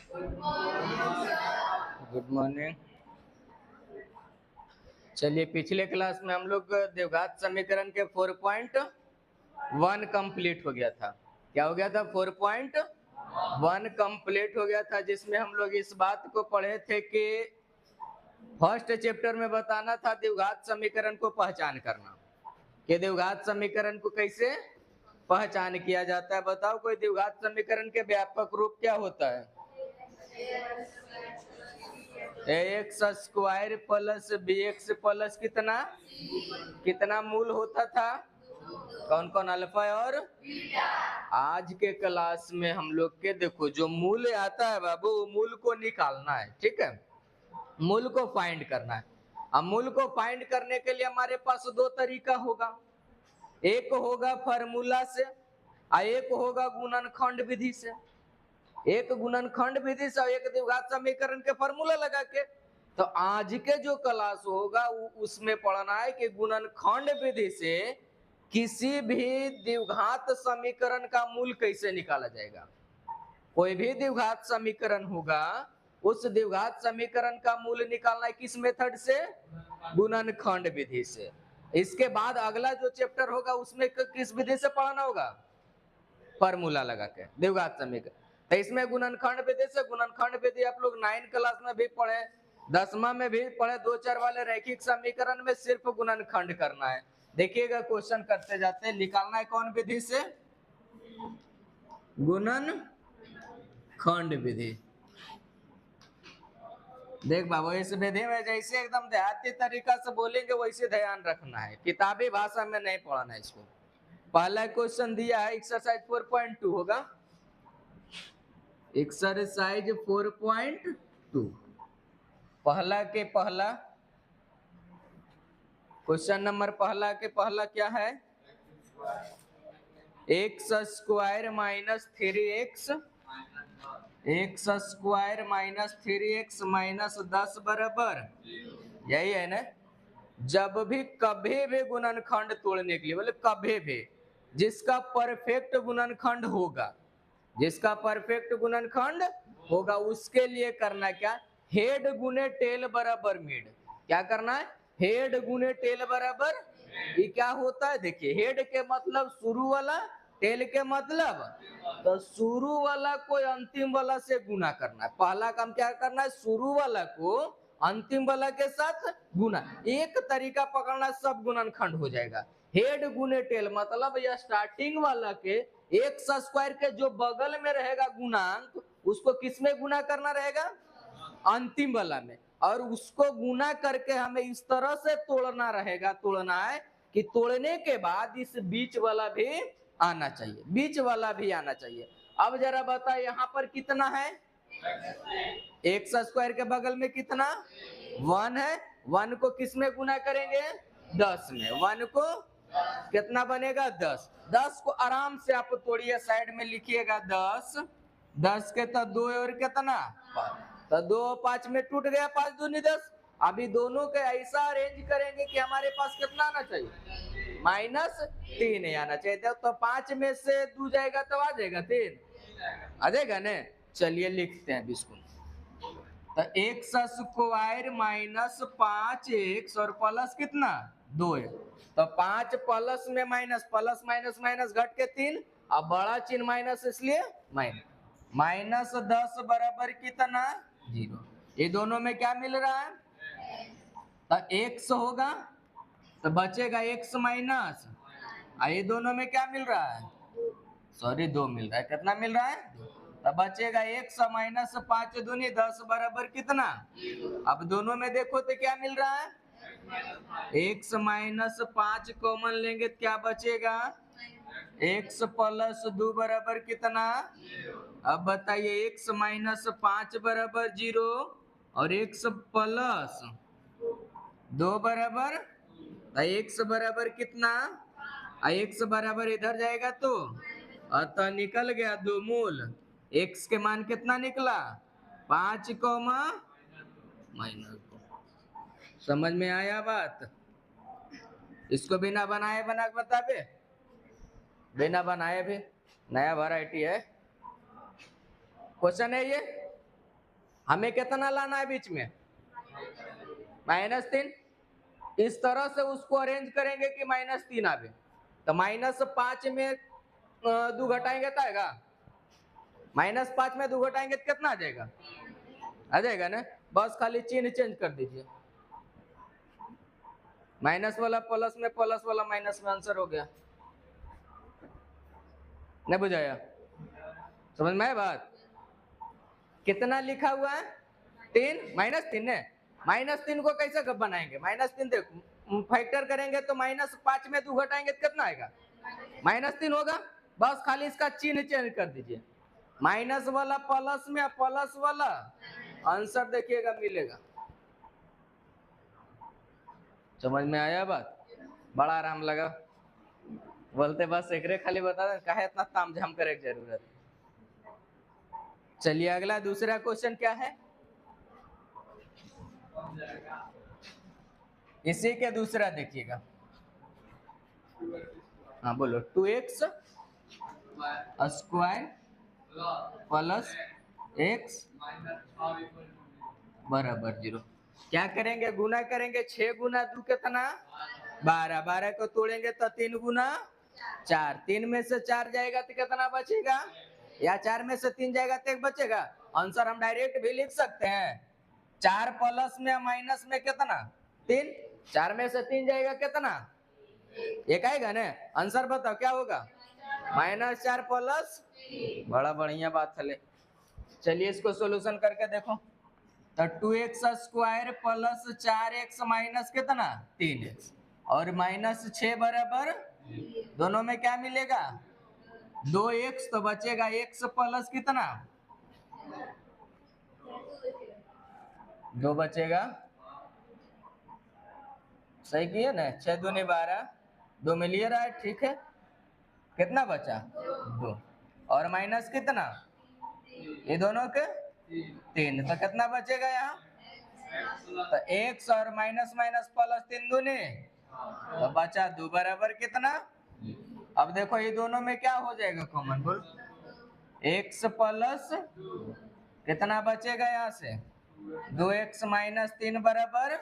Good morning. चलिए, पिछले class में हम लोग द्विघात समीकरण के 4.1 कंप्लीट हो गया था। क्या हो गया था? 4.1 कंप्लीट हो गया था, जिसमें हम लोग इस बात को पढ़े थे कि फर्स्ट चैप्टर में बताना था द्विघात समीकरण को पहचान करना, कि द्विघात समीकरण को कैसे पहचान किया जाता है। बताओ, कोई द्विघात समीकरण के व्यापक रूप क्या होता है? ax square plus bx plus कितना कितना मूल होता था? कौन कौन? अल्फा और बीटा। आज के क्लास में हम लोग के देखो, जो मूल आता है बाबू, वो मूल को निकालना है। ठीक है, मूल को फाइंड करना है। अब मूल को फाइंड करने के लिए हमारे पास दो तरीका होगा। एक होगा फार्मूला से और एक होगा गुणनखंड विधि से। एक गुणनखंड विधि से और एक द्विघात समीकरण के फार्मूला लगा के। तो आज के जो क्लास होगा उसमें पढ़ना है कि गुणनखंड विधि से किसी भी द्विघात समीकरण का मूल कैसे निकाला जाएगा। कोई भी द्विघात समीकरण होगा, उस द्विघात समीकरण का मूल निकालना है किस मेथड से? गुणनखंड विधि से। इसके बाद अगला जो चैप्टर होगा उसमें किस विधि से पढ़ना होगा? फार्मूला लगा के द्विघात समीकरण। तो इसमें गुणनखंड विधि से, गुणनखंड विधि आप लोग 9 क्लास में भी पढ़े, 10वां में भी पढ़े। 2-4 वाले रैखिक समीकरण में सिर्फ गुणनखंड करना है। देखिएगा, क्वेश्चन करते जाते हैं। निकालना है कौन विधि से? गुणनखंड विधि। देख बाबू, इस विधि में जैसे एकदम देहाती तरीका से बोलेंगे वैसे ध्यान रखना है, किताबी भाषा में नहीं पढ़ना है इसको। पहला क्वेश्चन दिया है, एक्सरसाइज 4.2 होगा। एक्सरसाइज 4.2 पहला के पहला क्वेश्चन नंबर पहला के पहला क्या है? X square minus 3x, x square minus 3x minus 10 बराबर, यही है ना। जब भी कभी भी गुणनखंड तोड़ने के लिए, बोले कभी भी, जिसका परफेक्ट गुणनखंड होगा, जिसका परफेक्ट गुणनखंड होगा, उसके लिए करना क्या? हेड गुने टेल बराबर मिड। क्या करना है? हेड गुने टेल बराबर। ये क्या होता है? देखिए, हेड के मतलब शुरू वाला, टेल के मतलब, तो शुरू वाला को अंतिम वाला से गुना करना है। पहला काम क्या करना है? शुरू वाला को अंतिम वाला के साथ गुना। एक तरीका पकड़ना, सब गुणनखंड हो जाएगा। हेड गुने टेल मतलब यह स्टार्टिंग वाला के एक्स स्क्वायर के जो बगल में रहेगा गुणांक, उसको किस में गुना करना रहेगा? अंतिम वाला में। और उसको गुना करके हमें इस तरह से तोड़ना रहेगा, तोड़ना है कि तोड़ने के बाद इस बीच वाला भी आना चाहिए, बीच वाला भी आना चाहिए। अब जरा बता, यहाँ पर कितना है? एक्स स्क्वायर के बगल में कितना? 1 है। 1 को किस में गुना करेंगे? 10 में। 1 को कितना बनेगा? 10। 10 को आराम से आप तोड़िए, साइड में लिखिएगा 10। 10 के तो 2 और कितना? 5। तो 2 5 में टूट गया, 5 दूनी 10। अभी दोनों के ऐसा अरेंज करेंगे कि हमारे पास कितना आना चाहिए? -3 आना चाहिए। तो 5 में से 2 जाएगा तो आ जाएगा 3, आ जाएगा ना। चलिए लिखते हैं इसको। तो एक्स स्क्वायर माइनस 5x और प्लस कितना? 2x। तो 5 प्लस में माइनस, प्लस माइनस माइनस घट के 3, अब बड़ा चिन्ह माइनस, इसलिए माइनस। माइनस 10 बराबर कितना? 0। ये दोनों में क्या मिल रहा है? तो x होगा, तो बचेगा x माइनस, ये दोनों में क्या मिल रहा है? सॉरी, 2 मिल रहा है। कितना मिल रहा है? 2। तब बचेगा x माइनस 5 दूनी 10 बराबर कितना? अब दोनों में देखो तो क्या मिल रहा है? x माइनस 5 कॉमन लेंगे तो क्या बचेगा? x प्लस 2 बराबर कितना? अब बताइए, x माइनस 5 बराबर 0 और x प्लस 2 बराबर, x बराबर कितना? x बराबर इधर जाएगा तो अतः निकल गया 2 मूल। x के मान कितना निकला? 5 माइनस 2। समझ में आया बात? इसको बिना बनाए बना के बताबे, बिना बनाए भी नया वैरायटी है। क्वेश्चन है ये। हमें कितना लाना है बीच में, -3। इस तरह से उसको अरेंज करेंगे कि -3 आवे। तो -5 में 2 घटाएंगे तो आएगा, -5 में 2 घटाएंगे तो कितना आ जाएगा, आ जाएगा ना। बस खाली चिन्ह चेंज कर दीजिए, माइनस वाला प्लस में, प्लस वाला माइनस में, आंसर हो गया। नहीं बुझाया, समझ में आया बात। कितना लिखा हुआ है, 3, -3 ने। -3 को कैसे बनाएंगे, -3 देखो फैक्टर करेंगे तो -5 में 2 घटाएंगे तो कितना आएगा, -3 होगा। बस खाली इसका चिन्ह चेंज कर दीजिए, माइनस वाला प्लस में, प्लस वाला, आंसर देखिएगा मिलेगा। समझ में आया बात, बड़ा आराम लगा बोलते, बस एक रे खाली बता दें, काहे इतना तामझाम करे की जरूरत। चलिए अगला दूसरा क्वेश्चन क्या है, इसी के दूसरा देखिएगा। हाँ बोलो, 2x स्क्वायर प्लस x बराबर 0। क्या करेंगे, गुना करेंगे, 6 गुना 2 कितना, 12, 12 को तोड़ेंगे तो 3 गुना 4, 3 में से 4 जाएगा तो कितना बचेगा, या 4 में से 3 जाएगा तो 1 बचेगा। आंसर हम डायरेक्ट भी लिख सकते हैं, 4 प्लस में माइनस में कितना, 3, 4 में से 3 जाएगा कितना, 1 आएगा ना। आंसर बताओ क्या होगा, -4 प्लस, बड़ा बढ़िया बात है। चलिए इसको सोल्यूशन करके देखो, तो 2x square plus 4x minus कितना, 3x, और -6 बराबर, दोनों में क्या मिलेगा, 2x, तो बचेगा x प्लस कितना, 2 बचेगा, सही किए ना, 6 दूनी 12, 2 में लिया रहा है, ठीक है। कितना बचा, 2, और माइनस कितना, ये दोनों के 3, तो कितना बचेगा यहाँ, तो x और माइनस माइनस प्लस 3 दूनी, तो बचा 2 बराबर कितना। अब देखो ये दोनों में क्या हो जाएगा कॉमन, बोल, x प्लस कितना बचेगा यहाँ से, 2x माइनस 3 बराबर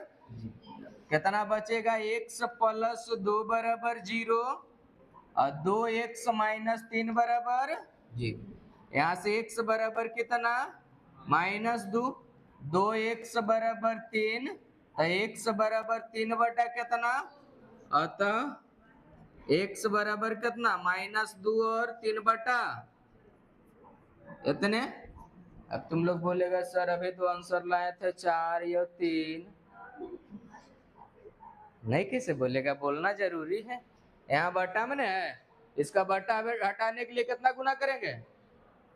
कितना बचेगा, x प्लस 2 बराबर 0, और 2x माइनस 3 बराबर 0। यहाँ से x बराबर कितना, -2, 2x बराबर 3, तो x बराबर 3 बटा कितना, अतः x बराबर कितना, -2 और 3 बटा इतने। अब तुम लोग बोलेगा सर अभी तो आंसर लाए थे 4 या 3, नहीं कैसे बोलेगा, बोलना जरूरी है। यहाँ बटा में है, इसका बटा हटाने के लिए कितना गुना करेंगे,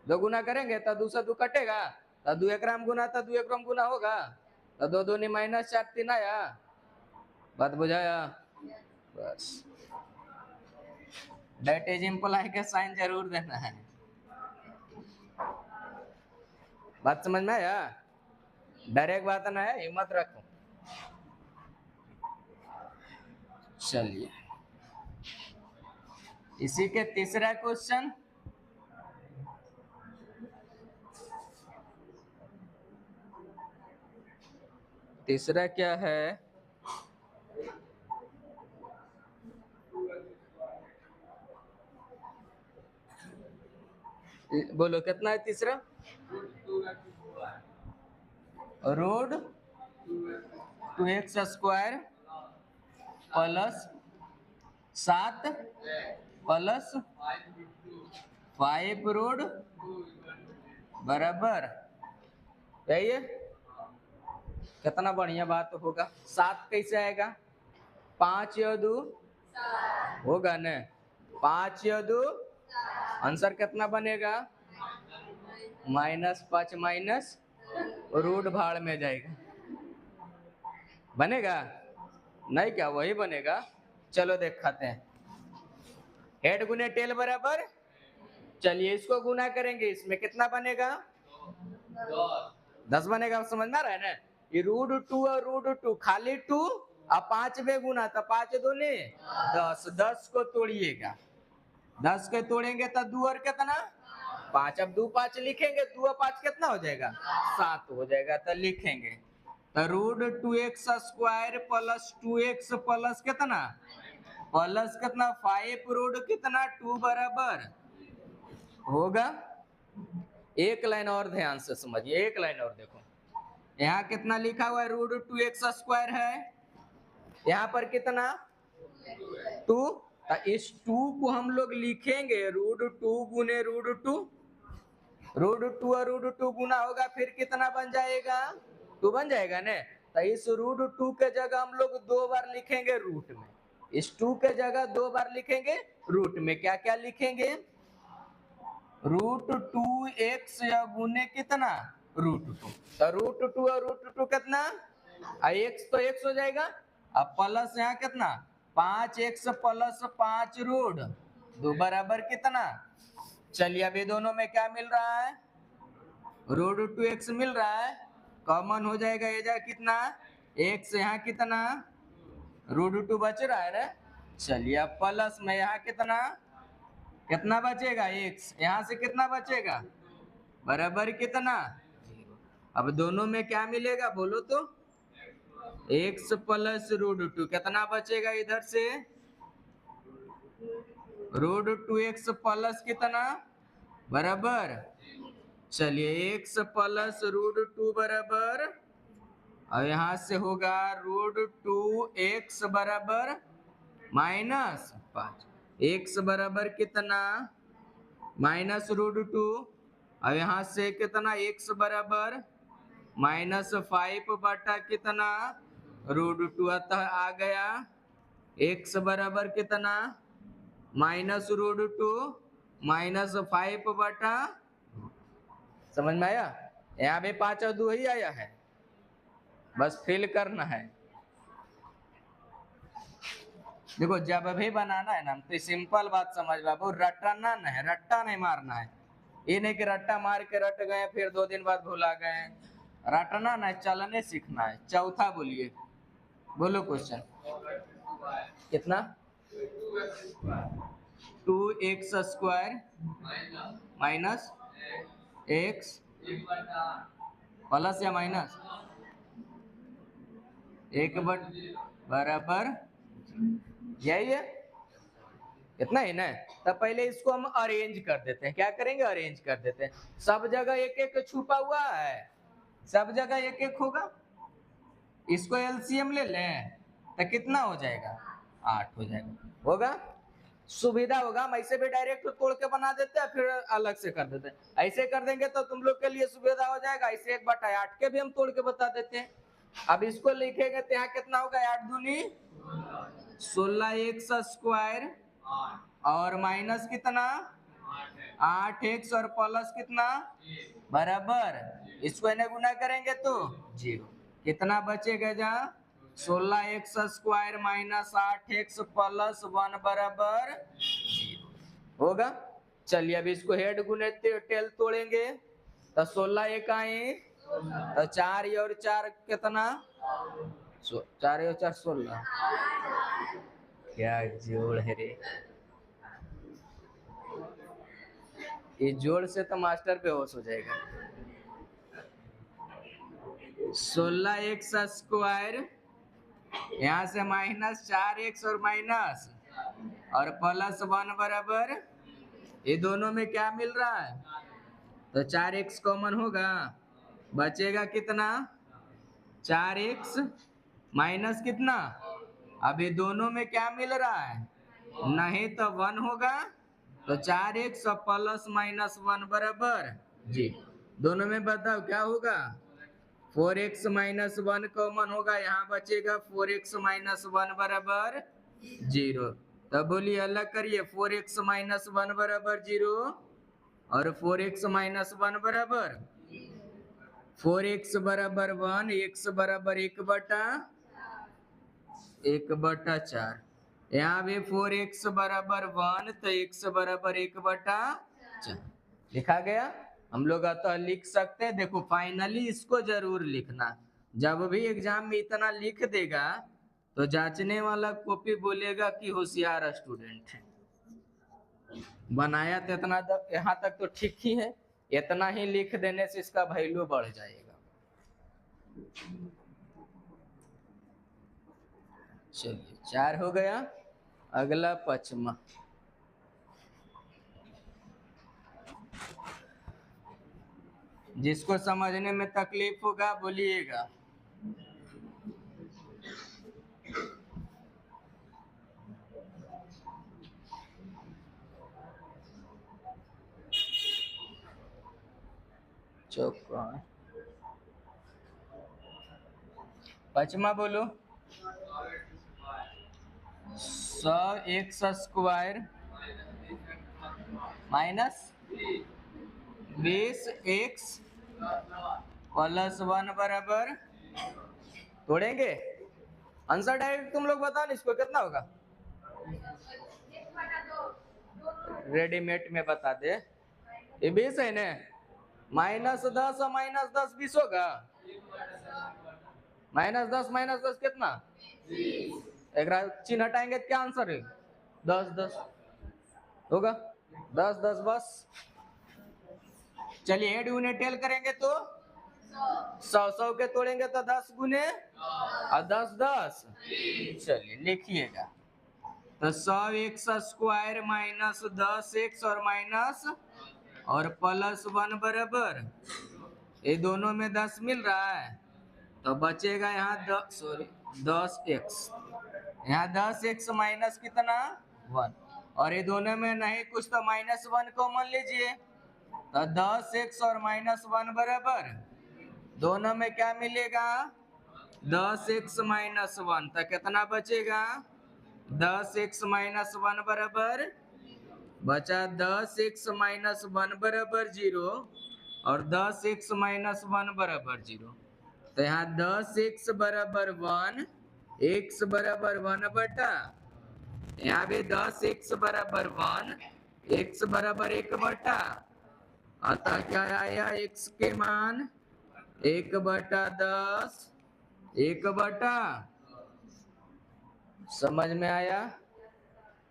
2 गुना करेंगे, तो 2 से 2 कटेगा, तो 2 एकराम गुना, तो 2 एकराम गुना होगा, तो 2 दूनी -4, 3 आया, बात बुझाया। बस डेट इज इम्प्लाई के साइन जरूर देना है, बात समझ में आया, डायरेक्ट बात ना है, हिम्मत रखो। चलिए इसी के तीसरा क्वेश्चन, तीसरा क्या है, बोलो कितना है तीसरा, root 2x square plus 7 plus 5 root बराबर, यही है। कितना बढ़िया बात होगा, 7 कैसे आएगा, 5 या 2 होगा न, 5 या 2, आंसर कितना बनेगा, -5 माइनस रूट भाड़ में जाएगा, बनेगा नहीं क्या, वही बनेगा। चलो दिखाते हैं, हेड गुने टेल बराबर, चलिए इसको गुना करेंगे, इसमें कितना बनेगा, 10 बनेगा, समझ में आ रहा है ना। ये √2 और √2 खाली 2 और 5 में गुना, तो 5 दूनी 10, 10 को तोड़िएगा, 10 के तोड़ेंगे तो 2 और कितना 5। अब 2 5 लिखेंगे, 2 और 5 कितना हो जाएगा? 7 हो जाएगा। तो लिखेंगे तो root 2x square plus 2x plus कितना, प्लस कितना 5 रूट कितना 2 बराबर होगा। एक लाइन और ध्यान से समझिए, एक लाइन और देखो, यहाँ कितना लिखा हुआ है? रूट 2x स्क्वायर है, यहाँ पर कितना 2। इस 2 को हम लोग लिखेंगे रूट 2 गुने रूट 2, रूट 2 और रूट 2 गुना होगा, फिर कितना बन जाएगा? 2 बन जाएगा ने। तो इस रूट 2 के जगह हम लोग 2 बार लिखेंगे रूट में, इस 2 के जगह 2 बार लिखेंगे रूट में। क्या क्या लिखेंगे? रूट 2x या गुने कितना रूट 2। तो रूट 2 और रूट 2 कितना, x तो x हो जाएगा। अब प्लस यहाँ कितना 5x प्लस 5 रूट 2 बराबर कितना। चलिए अभी दोनों में क्या मिल रहा है? रूट 2x मिल रहा है, कॉमन हो जाएगा, ये जाएगा कितना x, यहाँ कितना रूट 2 बच रहा है ना। चलिए अब प्लस में यहाँ कितना कितना बचेगा x, यहाँ से कितना बचेगा बराबर कितना। अब दोनों में क्या मिलेगा बोलो तो, x प्लस रूट 2 कितना बचेगा इधर से, रूट 2x प्लस कितना बराबर। चलिए x प्लस रूट 2 बराबर, और यहाँ से होगा रूट 2x बराबर माइनस 5, x बराबर कितना माइनस रूट 2, और यहाँ से कितना x बराबर माइनस 5 बटा कितना रूट 2। अतः आ गया x बराबर कितना माइनस रूट 2 माइनस 5 बटा, समझ में आया? यहाँ भी 5 और 2 ही आया है, बस फिल करना है। देखो जब भी बनाना है ना तो सिंपल बात समझ बाबू, रटना नहीं है, रट्टा नहीं मारना है। ये नहीं कि रट्टा मार के रट गए फिर 2 दिन बाद भुला गए। रटना नहीं, चलने सीखना है। चौथा बोलिए, बोलो क्वेश्चन कितना, 2x square minus x plus या माइनस 1 बराबर, यही है, इतना ही ना। तब पहले इसको हम अरेंज कर देते हैं। क्या करेंगे? अरेंज कर देते हैं। सब जगह एक एक छुपा हुआ है, सब जगह एक एक होगा। इसको एलसीएम ले लें तो कितना हो जाएगा 8 हो जाएगा, होगा सुविधा होगा। हम ऐसे भी डायरेक्ट तोड़ के बना देते हैं, फिर अलग से कर देते हैं। ऐसे कर देंगे तो तुम लोग के लिए सुविधा हो जाएगा। ऐसे 1/8 के भी हम तोड़ के बता देते हैं। अब इसको लिखेंगे तो यहाँ कितना होगा 8 दूनी 16x स्क्वायर और माइनस कितना 8x और प्लस कितना बराबर, इसको इन्हें गुना करेंगे तो 0। कितना बचेगा जहाँ 16x square minus 8x plus 1 बराबर 0 होगा। चलिए अब इसको हेड गुने टेल तोड़ेंगे तो 16 एक आए तो 4 और 4 कितना 4 और 4 16। क्या जोड़ है रे, ये जोड़ से तो मास्टर बेहोश हो जाएगा। 16x स्क्वायर, यहाँ से माइनस 4x और माइनस और प्लस 1 बराबर, ये दोनों में क्या मिल रहा है तो 4x कॉमन होगा, बचेगा कितना 4x माइनस कितना। अब ये दोनों में क्या मिल रहा है, नहीं तो 1 होगा, तो 4x और प्लस माइनस 1 बराबर जी। दोनों में बताओ क्या होगा, 4x माइनस 1 कॉमन होगा, यहाँ बचेगा 4x माइनस 1 बराबर 0। तब बोलिए अलग करिए, 4x माइनस 1 बराबर 0 और 4x माइनस 1 बराबर 4x बराबर 1, x बराबर 1/4। यहाँ भी 4x बराबर 1 तो x बराबर 1/4 लिखा गया। हम लोग अतः लिख सकते हैं। देखो फाइनली इसको जरूर लिखना, जब भी एग्जाम में इतना लिख देगा तो जांचने वाला कॉपी बोलेगा कि होशियार स्टूडेंट है। बनाया तो इतना यहाँ तक तो ठीक ही है, इतना ही लिख देने से इसका वैल्यू बढ़ जाएगा। चलिए 4 हो गया। अगला 5वां, जिसको समझने में तकलीफ होगा बोलिएगा। चौका 5वां बोलो। 100x² माइनस 20x + 1 बराबर, तोड़ेंगे आंसर डायरेक्ट तुम लोग बताओ ना, इसको कितना होगा? रेडीमेड में बता दे, ये 20 है ना, -10 और -10 20 होगा। -10 कितना? एक चिन्ह हटाएंगे तो क्या आंसर है? 10 10 होगा, 10 10 बस। चलिए हेड गुने टेल करेंगे तो 100 के तोड़ेंगे तो 10 गुने और 10 10। चलिए लिखिएगा, तो 100x² माइनस 10x और माइनस और +1 बराबर, ये दोनों में 10 मिल रहा है तो बचेगा यहाँ 10x, यहाँ 10x माइनस कितना 1, और ये दोनों में नहीं कुछ तो -1 कॉमन लीजिए, तो 10x और -1 बराबर, दोनों में क्या मिलेगा 10x - 1, तो कितना बचेगा 10x - 1 बराबर, बचा 10x - 1 बराबर 0 और 10x - 1 बराबर 0, तो यहाँ 10x बराबर 1, x बराबर 1 बटा, यहाँ भी 10x बराबर 1, x बराबर 1 बटा, अतः क्या आया x के मान 1/10, 1/, समझ में आया?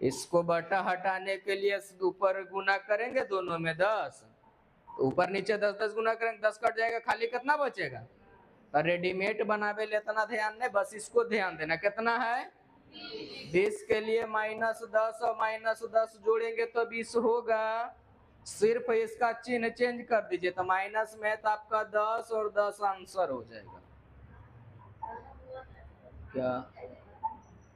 इसको बटा हटाने के लिए ऊपर गुना करेंगे दोनों में 10, तो ऊपर नीचे 10 10 गुना करेंगे, 10 कट जाएगा, खाली कितना बचेगा? तो रेडीमेड बनावे ले इतना ध्यान नहीं, बस इसको ध्यान देना, कितना है 20 के लिए -10 और -10 जोड़ेंगे तो 20 होगा, सिर्फ इसका चिन्ह चेंज कर दीजिए, तो माइनस में तो आपका 10 और 10 आंसर हो जाएगा। क्या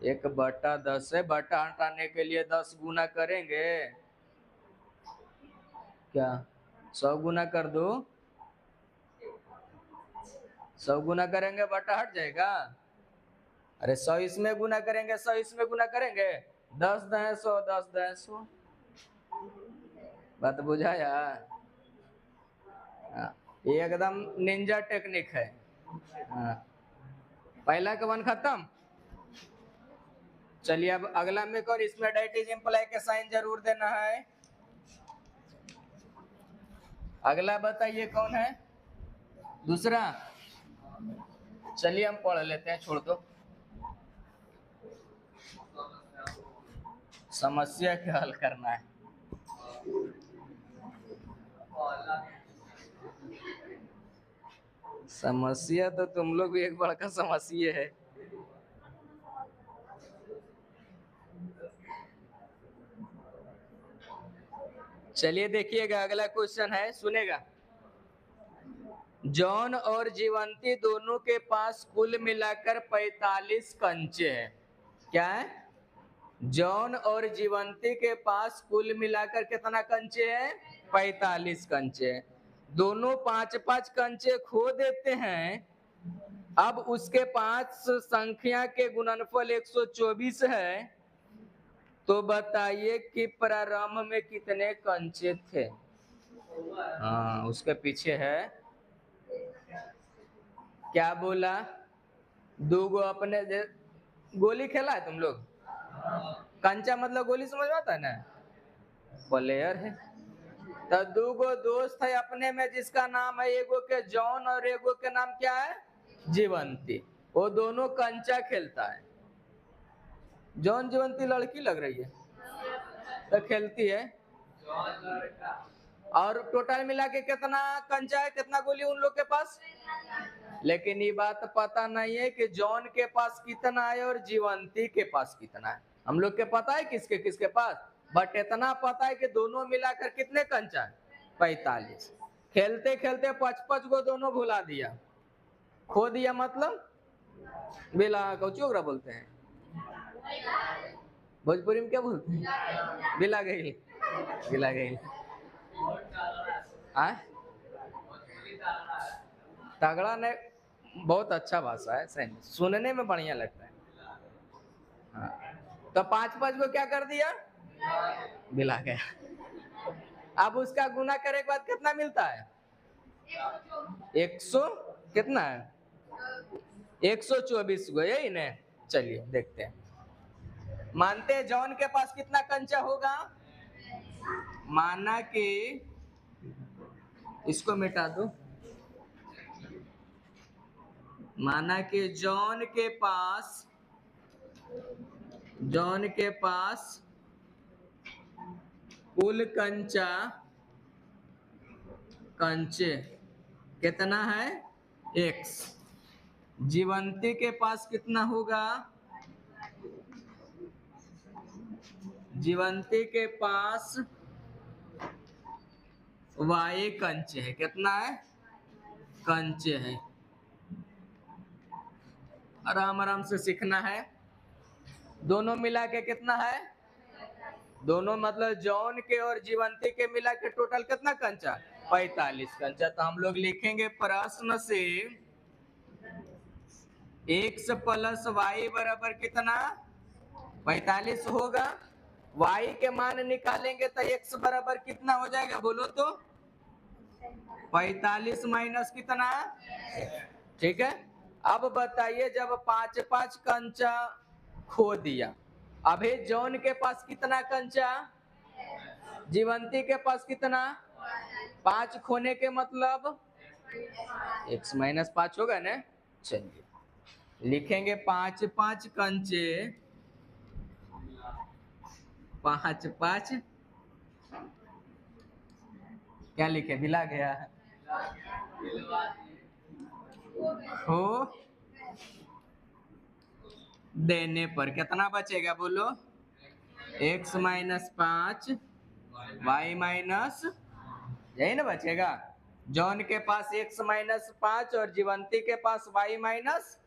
1/10 है, बटा हटाने के लिए 10 गुना करेंगे, क्या 100 गुना कर दो, 100 गुना करेंगे बटा हट जाएगा। अरे 100 इसमें गुना करेंगे, 100 इसमें गुना करेंगे, 10 10 100, 10 10 100, बात बुझाया? ये एकदम निंजा टेक्निक है। पहला का 1 खत्म। चलिए अब अगला में कौन, इसमें डाइटिज इम्प्लाई के साइन जरूर देना है। अगला बताइए कौन है दूसरा, चलिए हम पढ़ लेते हैं, छोड़ दो समस्या क्या हल करना है। समस्या तो तुम लोग भी एक बड़ा समस्या है। चलिए देखिएगा, अगला क्वेश्चन है, सुनेगा। जॉन और जीवंती दोनों के पास कुल मिलाकर 45 कंचे हैं। क्या है? जॉन और जीवंती के पास कुल मिलाकर कितना कंचे हैं? 45 कंचे। दोनों 5-5 कंचे खो देते हैं। अब उसके पास संख्या के गुणनफल 124 है, तो बताइए कि प्रारंभ में कितने कंचे थे? हाँ, उसके पीछे है, क्या बोला? 2 गो अपने गोली खेला है तुम लोग? कंचा मतलब गोली, समझ में आता है ना, प्लेयर है। तो 2 गो दोस्त है अपने में, जिसका नाम है, एगो के जॉन और एगो के नाम क्या है? जीवंती। वो दोनों कंचा खेलता है। जॉन जीवंती लड़की लग रही है तो खेलती है, और टोटल मिला के कितना कंचा है, कितना गोली उन लोग के पास। लेकिन ये बात पता नहीं है कि जॉन के पास कितना है और जीवंती के पास कितना है। हम लोग के पता है किसके किसके पास, बट इतना पता है कि दोनों मिलाकर कितने कंचा है, 45। खेलते खेलते 55 को दोनों भुला दिया, खो दिया, मतलब बिला कौचोगरा बोलते हैं भोजपुरी में, क्या बोलते हैं, बिला गई, बिला गई। तगड़ा ने बहुत अच्छा भाषा है, सही सुनने में बढ़िया लगता है। हाँ। तो 5 को क्या कर दिया, बिला गया। अब उसका गुना करने के बाद कितना मिलता है, 100 कितना है, 124 को, यही ना। चलिए देखते हैं, मानते हैं जॉन के पास कितना कंचा होगा। माना कि इसको मिटा दो, माना कि जॉन के पास कुल कंचे कितना है, x। जीवंती के पास कितना होगा, जीवंती के पास y कंचे है, कितना है, कंचे है। आराम आराम से सीखना है। दोनों मिला के कितना है, दोनों मतलब जॉन के और जीवंती के मिला के टोटल कितना कंचा, 45 कंचा। तो हम लोग लिखेंगे प्रश्न से x प्लस y बराबर कितना, 45 होगा। y के मान निकालेंगे तो x बराबर कितना हो जाएगा, बोलो तो, 45 माइनस कितना, ठीक है। अब बताइए, जब 5 कंचा खो दिया, अभी जॉन के पास कितना कंचा, जीवंती के पास कितना, 5 खोने के मतलब x माइनस 5 होगा ना। चलिए लिखेंगे 5 कंचे, 5 क्या लिखे, भिला गया है, खो देने पर कितना बचेगा, बोलो, x माइनस 5 y माइनस, यही ना बचेगा। जॉन के पास x माइनस 5 और जीवंती के पास y माइनस।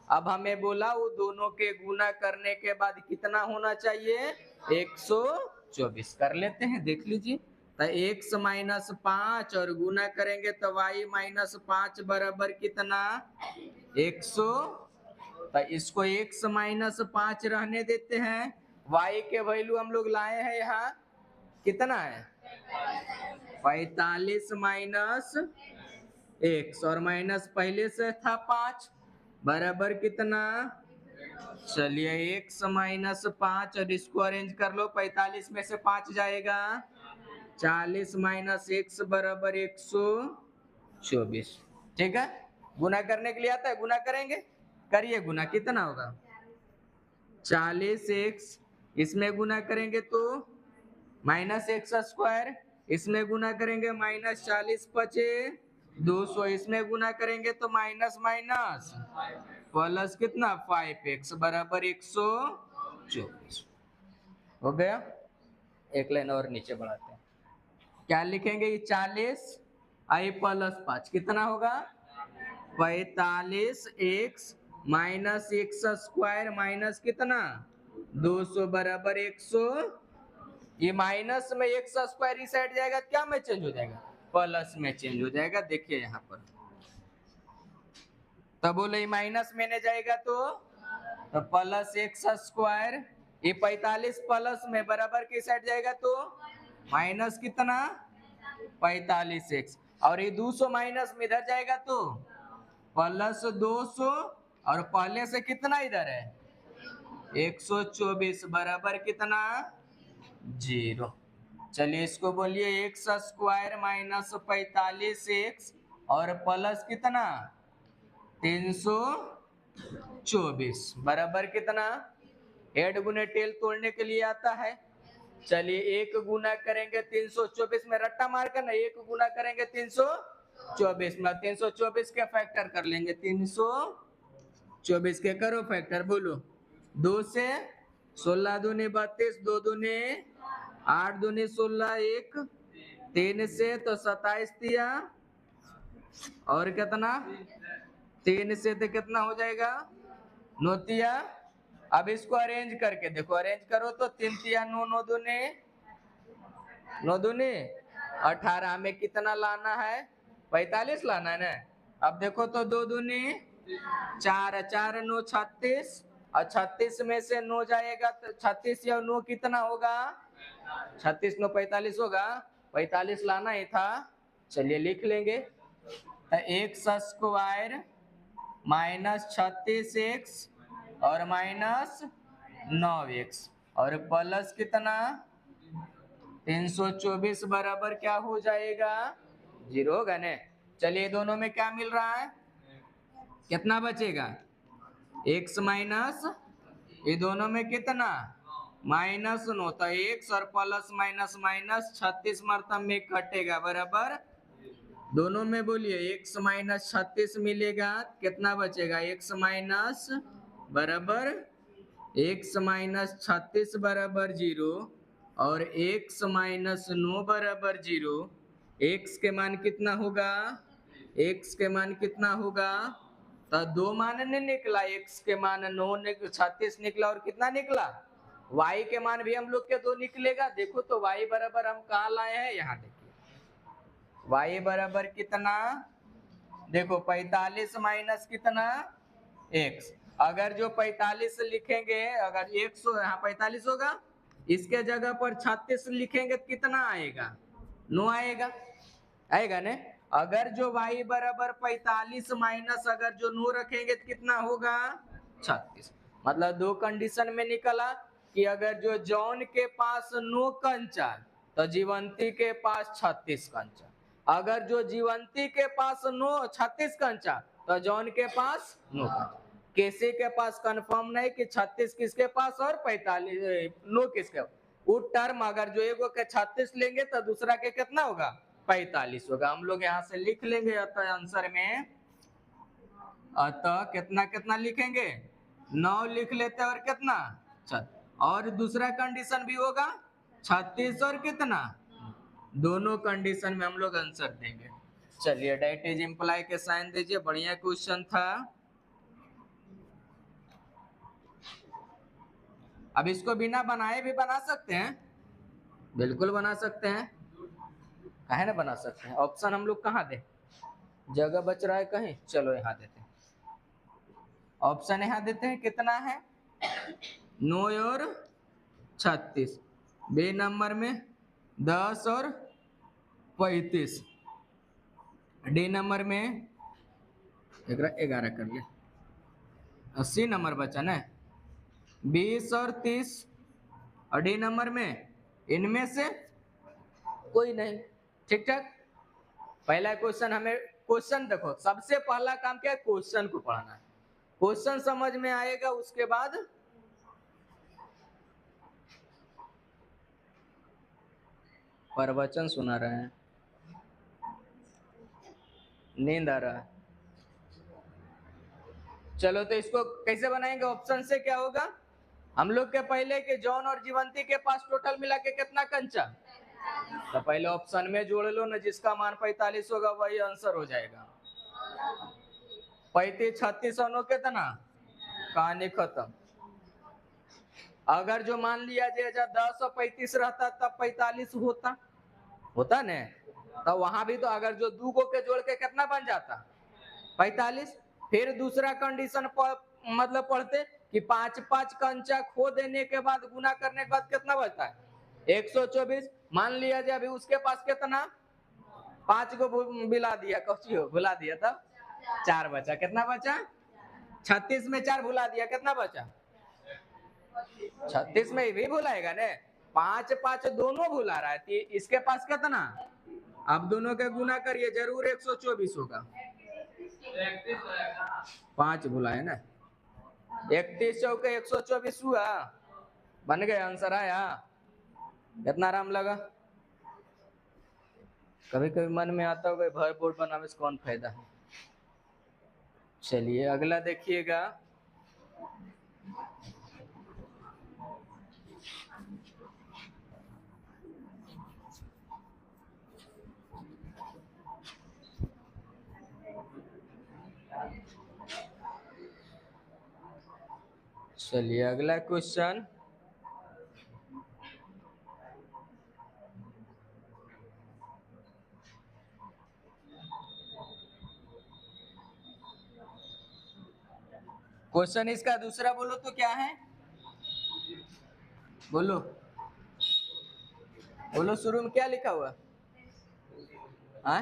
अब हमें बोला वो दोनों के गुना करने के बाद कितना होना चाहिए, 124। कर लेते हैं, देख लीजिए। तो x माइनस 5 और गुना करेंगे तो y माइनस 5 बराबर कितना, 100। तो इसको x माइनस 5 रहने देते हैं। y के वैल्यू हम लोग लाए हैं यहाँ, कितना है, 45 माइनस x, और माइनस पहले से था 5 बराबर कितना। चलिए x माइनस 5 और इसको अरेंज कर लो, 45 में से 5 जाएगा, 40 माइनस x बराबर 124। ठीक है, गुना करने के लिए आता है, गुना करेंगे, करिए गुना, कितना होगा, 40x, इसमें गुना करेंगे तो माइनस एक्स स्क्वायर, इसमें गुना करेंगे माइनस 40 पचे 200, इसमें गुना करेंगे तो माइनस माइनस प्लस कितना, 5x बराबर 124। हो गया। एक लाइन और नीचे बढ़ाते हैं, क्या लिखेंगे, ये 40 आई प्लस 5 कितना होगा, 45x minus x square minus कितना 200 बराबर 100। ये माइनस में एक्स स्क्वायर इस साइड जाएगा, क्या में चेंज हो जाएगा, प्लस में चेंज हो जाएगा। देखिए यहाँ पर, तब बोले माइनस में ने जाएगा तो प्लस एक्स स्क्वायर, ये 45 प्लस में बराबर किस साइड जाएगा तो माइनस कितना 45x, और ये 200 माइनस में इधर जाएगा तो प्लस 200, और पहले से कितना इधर है 124 बराबर कितना 0। चलिए इसको बोलिए एक्स स्क्वायर माइनस 45x और प्लस कितना 324 बराबर कितना, हेड गुने टेल तोड़ने के लिए आता है, चलिए एक गुना करेंगे 324 में, रट्टा मार कर ना, एक गुना करेंगे 324 में, 324 के फैक्टर कर लेंगे, 324 के करो फैक्टर, बोलो। 2 से 16 दूनी 32, 2 दूनी 8 दूनी 16, 1 3 से तो 27 दिया, और कितना 3 से तो कितना हो जाएगा 9 तिया। अब इसको अरेंज करके देखो, अरेंज करो तो 3 तिया 9, 9 दूनी 9 दूनी 18 में कितना लाना है 45 लाना है ना। अब देखो तो 2 दूनी 4, 4 9 36, और 36 में से 9 जाएगा तो 36 या 9 कितना होगा 36 9 45 होगा, 45 लाना ही था। चलिए लिख लेंगे, एक्स स्क्वायर माइनस 36x और माइनस 9x और प्लस कितना 324 बराबर क्या हो जाएगा 0 होगा ने। चलिए दोनों में क्या मिल रहा है, कितना बचेगा x माइनस, ये दोनों में कितना माइनस 9, तो x और प्लस माइनस माइनस 36 मरतब में कटेगा बराबर, दोनों में बोलिए x माइनस 36 मिलेगा, कितना बचेगा x माइनस बराबर x माइनस 36 बराबर 0 और x माइनस 9 बराबर 0। x के मान कितना होगा, x के मान कितना होगा, तो 2 मान नहीं निकला, x के मान 9 36 निकला, और कितना निकला y के मान भी हम लोग के 2 निकलेगा। देखो तो y बराबर हम कहाँ लाए हैं, यहाँ देखिए y बराबर कितना, देखो 45 माइनस कितना x, अगर जो 45 लिखेंगे, अगर 100 यहाँ 45 होगा, इसके जगह पर 36 लिखेंगे तो कितना आएगा 9 आएगा, आएगा ने। अगर जो y बराबर 45 माइनस अगर जो 9 रखेंगे तो कितना होगा 36। मतलब 2 कंडीशन में निकला कि अगर जो जॉन के पास 9 कंचा तो जीवंती के पास 36 कंचा, अगर जो जीवंती के पास 9 36 कंचा तो जॉन के पास 9 कंचा। किसी के पास कंफर्म नहीं कि 36 किसके पास और 45 9 किसके, वो टर्म अगर जो एक के 36 लेंगे तो दूसरा के कितना होगा 45 होगा। हम लोग यहाँ से लिख लेंगे अतः आंसर में, अतः कितना कितना लिखेंगे 9 लिख लेते और कितना 36, और दूसरा कंडीशन भी होगा 36 और कितना, दोनों कंडीशन में हम लोग आंसर देंगे। चलिए डेट इज इम्प्लाई के साइन दीजिए, बढ़िया क्वेश्चन था। अब इसको बिना बनाए भी बना सकते हैं, बिल्कुल बना सकते हैं, काहे ना बना सकते हैं। ऑप्शन हम लोग कहाँ दे, जगह बच रहा है कहीं, चलो यहाँ देते हैं, ऑप्शन यहाँ देते हैं, कितना है 9 और 36, बी नंबर में 10 और 35, डी नंबर में 11 कर ले, 80 नंबर बचा ना, 20 और 30, और डी नंबर में इनमें से कोई नहीं। ठीक ठाक। पहला क्वेश्चन, हमें क्वेश्चन देखो, सबसे पहला काम क्या है क्वेश्चन को पढ़ना है, क्वेश्चन समझ में आएगा उसके बाद प्रवचन सुना रहे हैं, नींद आ रहा है। चलो तो इसको कैसे बनाएंगे, ऑप्शन से क्या होगा, हम लोग के पहले के जॉन और जीवंती के पास टोटल मिला के कितना कंचा, तो पहले ऑप्शन में जोड़ लो ना, जिसका मान 45 होगा वही आंसर हो जाएगा। 35 36 और 9 कितना, कहानी खत्म। अगर जो मान लिया जाए 10 और 35 रहता तब 45 होता ने, तो वहां भी तो अगर जो 2 को के जोड़ के कितना बन जाता 45। फिर दूसरा कंडीशन मतलब पढ़ते कि 5 कंचा खो देने के बाद गुना करने के बाद कितना बचता है 124। मान लिया जाए अभी उसके पास कितना 5 को भुला दिया, कौची हो भुला दिया, तब 4 बचा, कितना बचा 36 में 4 भुला दिया, कितना बचा 36 में भी भुलाएगा ने, 5 दोनों भुला रहा है, इसके पास कितना, अब दोनों के गुना करिए जरूर 124 होगा, 5 भुलाए ना, 31 चौके 124 हुआ, बन गया आंसर आया। कितना आराम लगा? कभी कभी मन में आता होगा भर बोर्ड बनाने से कौन फायदा है। चलिए अगला देखिएगा। चलिए अगला क्वेश्चन। क्वेश्चन इसका दूसरा बोलो तो क्या है? बोलो बोलो, शुरू में क्या लिखा हुआ? हाँ,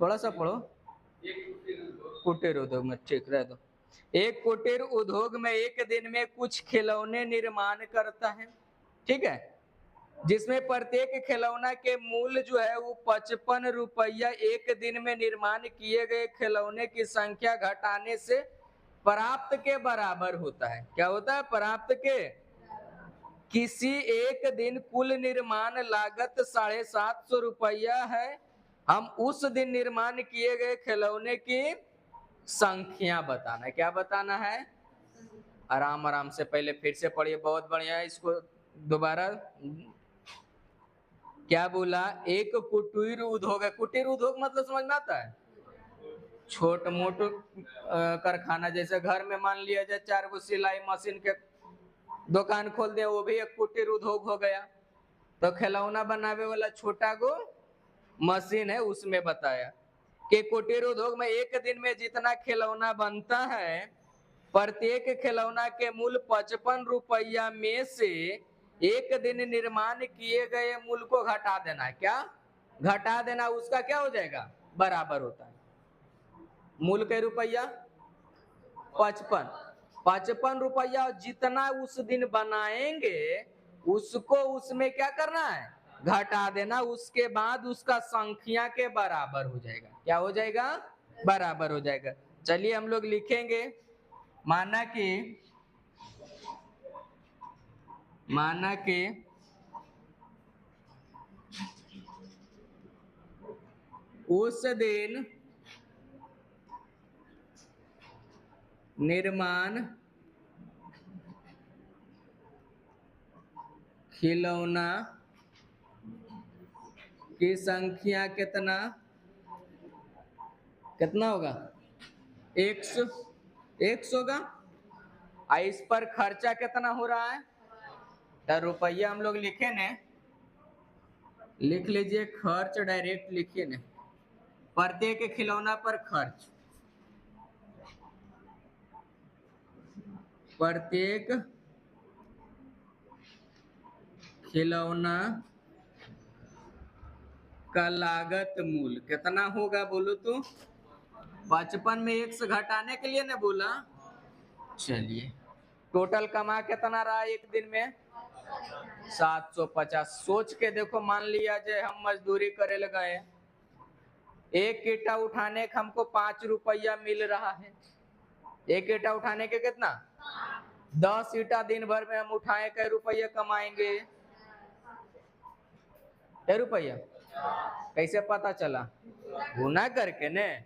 थोड़ा सा पढ़ो। कुटीर उद्योग में, ठीक रहे तो। एक कुटीर उद्योग में एक दिन में कुछ खिलौने निर्माण करता है, ठीक है, जिसमें प्रत्येक खिलौना के मूल्य जो है वो 55 रुपया एक दिन में निर्माण किए गए खिलौने की संख्या घटाने से प्राप्त के बराबर होता है। क्या होता है? प्राप्त के। किसी एक दिन कुल निर्माण लागत 750 रुपया है। हम उस दिन निर्माण किए गए खिलौने की संख्या बताना है। क्या बताना है? आराम आराम से पहले फिर से पढ़िए, बहुत बढ़िया है। इसको दोबारा। क्या बोला? एक कुटीर उद्योग है। कुटीर उद्योग मतलब समझ में आता है? छोट मोट कारखाना, जैसे घर में मान लिया जाए 4 गो सिलाई मशीन के दुकान खोल दे, वो भी एक कुटीर उद्योग हो गया। तो खिलौना बनावे वाला छोटा गो मशीन है, उसमें बताया कि कुटीर उद्योग में एक दिन में जितना खिलौना बनता है, प्रत्येक खिलौना के मूल्य 55 रुपया में से एक दिन निर्माण किए गए मूल्य को घटा देना है। क्या घटा देना? उसका क्या हो जाएगा? बराबर होता है। मूल्य के रुपया 55, 55 रुपया जितना उस दिन बनाएंगे उसको उसमें क्या करना है? घटा देना। उसके बाद उसका संख्या के बराबर हो जाएगा। क्या हो जाएगा? बराबर हो जाएगा। चलिए हम लोग लिखेंगे। माना कि उस दिन निर्माण खिलौना की संख्या कितना होगा? 100 होगा। इस पर खर्चा कितना हो रहा है? तो रुपया हम लोग लिखे ने, लिख लीजिए खर्च, डायरेक्ट लिखिए ने। प्रत्येक खिलौना पर खर्च, प्रत्येक खिलौना का लागत मूल्य कितना होगा? बोलो तो। 55 में 1 से घटाने के लिए ना बोला। चलिए टोटल कमा कितना रहा एक दिन में? 750। सोच के देखो, मान लिया जाए हम मजदूरी करे लगे, एक ईटा उठाने का हमको 5 रुपया मिल रहा है। एक ईटा उठाने के कितना? 10 ईटा दिन भर में हम उठाए, कै रुपया कमाएंगे? कै रुपया? कैसे पता चला? गुना करके ने,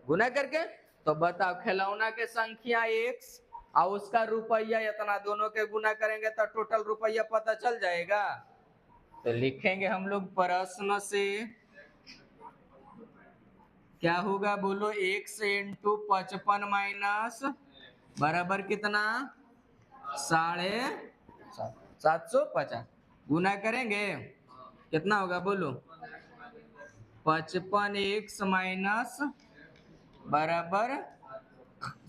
गुना करके। तो बताओ, खिलौना के संख्या x और उसका रुपया इतना, दोनों के गुना करेंगे तो टोटल रुपया पता चल जाएगा। तो लिखेंगे हम लोग प्रश्न से क्या होगा? बोलो, 1 इंटू 55 माइनस बराबर कितना? 750। गुना करेंगे कितना होगा? बोलो, 55 x माइनस बराबर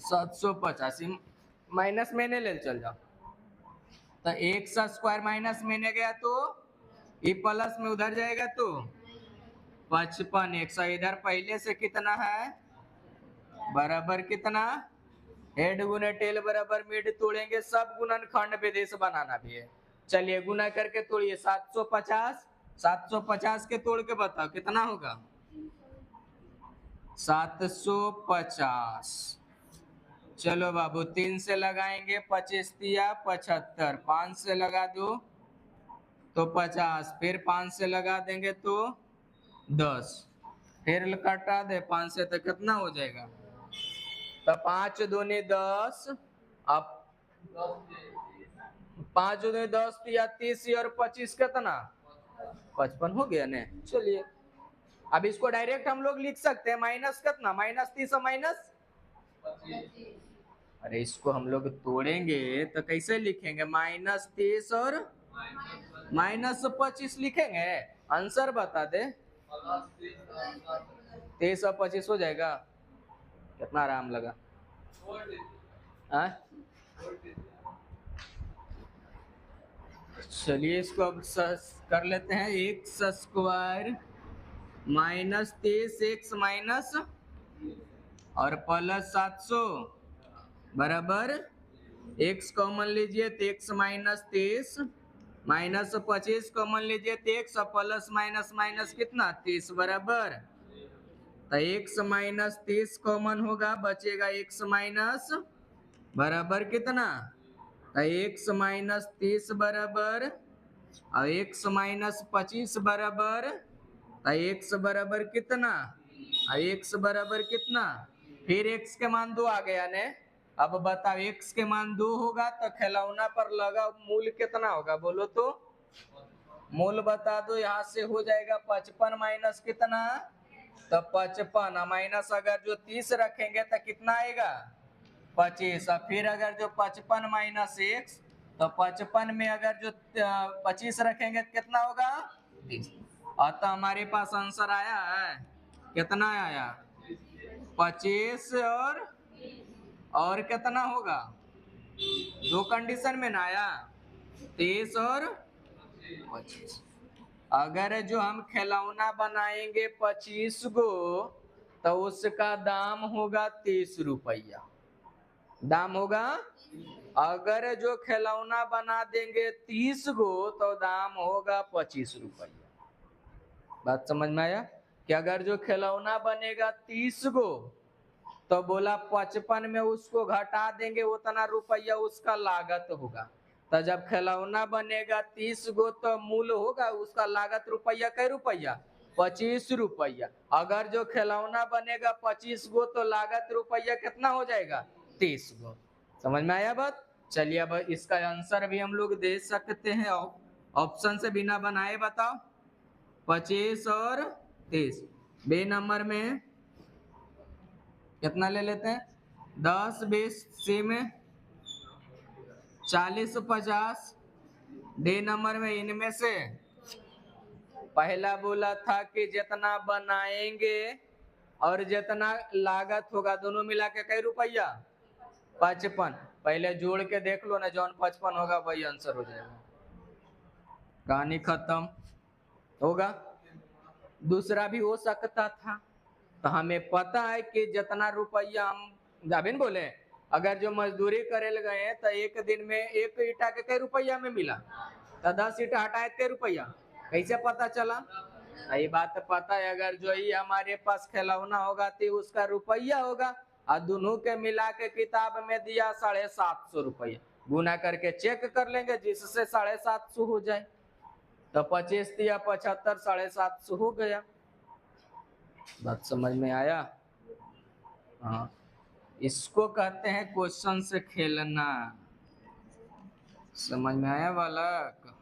750। माइनस में ले चल जाओ, तो x स्क्वायर माइनस में गया तो ये प्लस में उधर जाएगा, तो 55x इधर पहले से कितना है? बराबर कितना? हेड गुने टेल बराबर मिड तोड़ेंगे, सब गुणनखंड विदेश बनाना भी है। चलिए गुना करके तोड़िए। 750, 750 के तोड़ के बताओ कितना होगा? 750। चलो बाबू, 3 से लगाएंगे 25 तिया 75, 5 से लगा दो तो 50, फिर 5 से लगा देंगे तो 10, फिर कटा दे 5 से तो कितना हो जाएगा? तो 5 दूनी 10, अब 5 दूनी 10 या 30 और 25 कितना? 55 हो गया ने। चलिए अब इसको डायरेक्ट हम लोग लिख सकते हैं माइनस कितना? -30 और -25। अरे इसको हम लोग तोड़ेंगे तो कैसे लिखेंगे? -30 और -25 लिखेंगे। आंसर बता दे। 30 और 25 हो जाएगा। कितना आराम लगा। चलिए इसको अब कर लेते हैं। x² -23 x माइनस और प्लस 700 बराबर x कॉमन लीजिए तो x -23 -25 कॉमन लीजिए तो x प्लस माइनस माइनस कितना? 30 बराबर। तो x -30 कॉमन होगा, बचेगा x माइनस बराबर कितना? तो x -30 बराबर और x -25 बराबर, तो x बराबर कितना? x बराबर कितना? फिर x के मान 2 आ गया ने। अब बताओ x के मान 2 होगा तो खिलौना पर लगा मूल कितना होगा? बोलो तो मूल बता दो। यहाँ से हो जाएगा 55 माइनस कितना? तो 55 माइनस अगर जो 30 रखेंगे तो कितना आएगा? 25। फिर अगर जो 55 माइनस x, तो 55 में अगर जो 25 रखेंगे तो कितना होगा? 30। अतः हमारे पास आंसर आया है कितना? आया 25 और कितना होगा? 2 कंडीशन में ना आया, 30 और 25। अगर जो हम खिलौना बनाएंगे 25 गो तो उसका दाम होगा 30 रुपया। दाम होगा। अगर जो खिलौना बना देंगे 30 गो तो दाम होगा 25 रुपया। बात समझ में आया? कि अगर जो खिलौना बनेगा 30 गो तो बोला 55 में उसको घटा देंगे उतना रुपया उसका लागत होगा। तो जब खिलौना बनेगा 30 गो तो मूल होगा, उसका लागत रुपया कै रुपया? 25 रुपया। अगर जो खिलौना बनेगा 25 गो तो लागत रुपया कितना हो जाएगा? 30 गो। समझ में आया बात? चलिए अब इसका आंसर भी हम लोग दे सकते हैं। ऑप्शन से बिना बनाए बताओ। 25 और 30। बे नंबर में कितना ले लेते हैं? 10 20 सी में 40 50। डी नंबर में इनमें से पहला बोला था कि जितना बनाएंगे और जितना लागत होगा दोनों मिला के कई रुपया? 55। पहले जोड़ के देख लो ना, जौन 55 होगा वही आंसर हो जाएगा। कहानी खत्म होगा। दूसरा भी हो सकता था। तो हमें पता है कि जितना रुपया हम अभी बोले, अगर जो मजदूरी करे गए तो एक दिन में एक ईटा के कई रुपया में मिला? तो 10 ईटा हटाए कई रुपया? कैसे पता चला? ये बात पता है। अगर जो ही हमारे पास खिलौना होगा तो उसका रुपया होगा, और दोनों के मिला के किताब में दिया 750 रुपया, गुना करके चेक कर लेंगे जिससे 750 हो जाए। तो 25 दिया 75, 750 हो गया। बात समझ में आया? हाँ, इसको कहते हैं क्वेश्चन से खेलना। समझ में आया बालक?